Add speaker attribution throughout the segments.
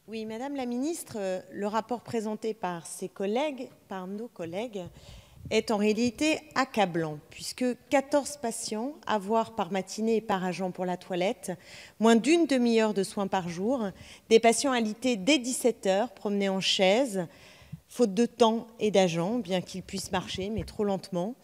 Speaker 1: Oui, Madame la Ministre, le rapport présenté par nos collègues, est en réalité accablant, puisque 14 patients à voir par matinée et par agent pour la toilette, moins d'une demi-heure de soins par jour, des patients alités dès 17 h, promenés en chaise, faute de temps et d'agents, bien qu'ils puissent marcher, mais trop lentement.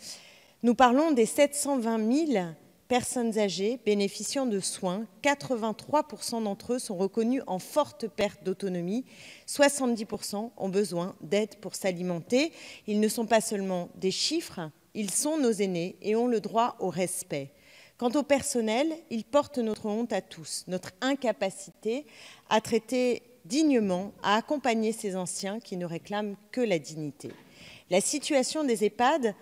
Speaker 1: Nous parlons des 720 000 personnes âgées bénéficiant de soins. 83% d'entre eux sont reconnus en forte perte d'autonomie. 70% ont besoin d'aide pour s'alimenter. Ils ne sont pas seulement des chiffres, ils sont nos aînés et ont le droit au respect. Quant au personnel, il porte notre honte à tous, notre incapacité à traiter dignement, à accompagner ces anciens qui ne réclament que la dignité. La situation des EHPAD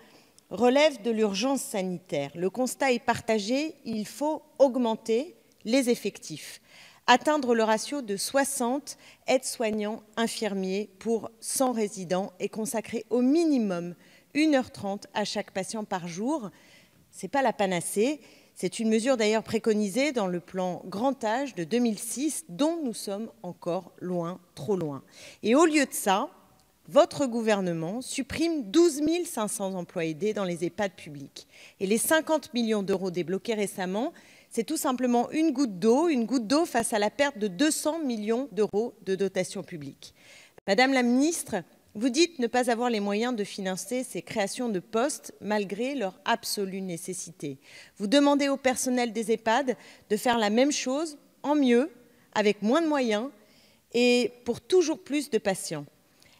Speaker 1: relève de l'urgence sanitaire. Le constat est partagé, il faut augmenter les effectifs, atteindre le ratio de 60 aides-soignants infirmiers pour 100 résidents et consacrer au minimum 1h30 à chaque patient par jour. Ce n'est pas la panacée, c'est une mesure d'ailleurs préconisée dans le plan Grand Âge de 2006, dont nous sommes encore loin, trop loin. Et au lieu de ça, votre gouvernement supprime 12 500 emplois aidés dans les EHPAD publics. Et les 50 millions d'euros débloqués récemment, c'est tout simplement une goutte d'eau face à la perte de 200 millions d'euros de dotation publique. Madame la ministre, vous dites ne pas avoir les moyens de financer ces créations de postes malgré leur absolue nécessité. Vous demandez au personnel des EHPAD de faire la même chose, en mieux, avec moins de moyens et pour toujours plus de patients.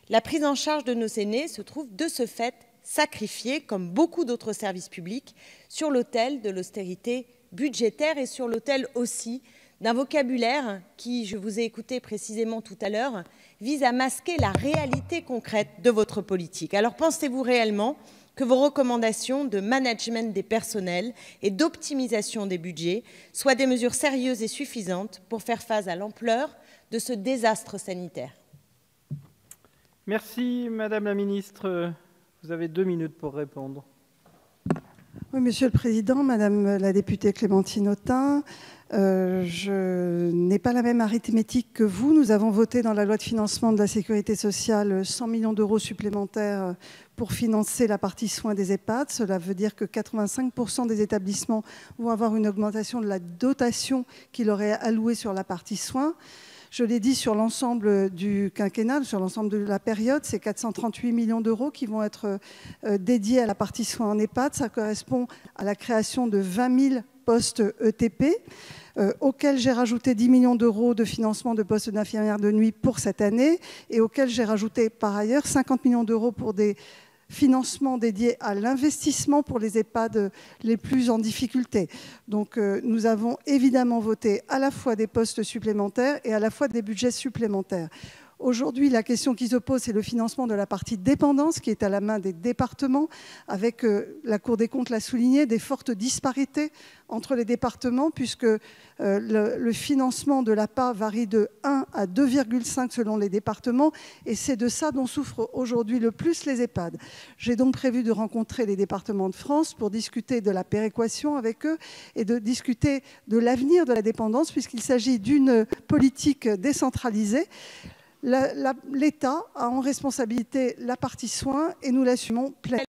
Speaker 1: La prise en charge de nos aînés se trouve de ce fait sacrifiée, comme beaucoup d'autres services publics, sur l'autel de l'austérité budgétaire et sur l'autel aussi d'un vocabulaire qui, je vous ai écouté précisément tout à l'heure, vise à masquer la réalité concrète de votre politique. Alors pensez-vous réellement que vos recommandations de management des personnels et d'optimisation des budgets soient des mesures sérieuses et suffisantes pour faire face à l'ampleur de ce désastre sanitaire ?
Speaker 2: Merci, Madame la Ministre. Vous avez 2 minutes pour répondre.
Speaker 3: Oui, Monsieur le Président, Madame la députée Clémentine Autain, je n'ai pas la même arithmétique que vous. Nous avons voté dans la loi de financement de la Sécurité sociale 100 millions d'euros supplémentaires pour financer la partie soins des EHPAD. Cela veut dire que 85% des établissements vont avoir une augmentation de la dotation qui leur est allouée sur la partie soins. Je l'ai dit, sur l'ensemble du quinquennat, sur l'ensemble de la période, c'est 438 millions d'euros qui vont être dédiés à la partie soins en EHPAD. Ça correspond à la création de 20 000 postes ETP, auxquels j'ai rajouté 10 millions d'euros de financement de postes d'infirmières de nuit pour cette année, et auxquels j'ai rajouté par ailleurs 50 millions d'euros pour des financement dédié à l'investissement pour les EHPAD les plus en difficulté. Donc nous avons évidemment voté à la fois des postes supplémentaires et à la fois des budgets supplémentaires. Aujourd'hui, la question qui se pose, c'est le financement de la partie dépendance qui est à la main des départements, avec, la Cour des comptes l'a souligné, des fortes disparités entre les départements, puisque le financement de l'APA varie de 1 à 2,5 selon les départements, et c'est de ça dont souffrent aujourd'hui le plus les EHPAD. J'ai donc prévu de rencontrer les départements de France pour discuter de la péréquation avec eux et de discuter de l'avenir de la dépendance, puisqu'il s'agit d'une politique décentralisée. L'État a en responsabilité la partie soins et nous l'assumons pleinement.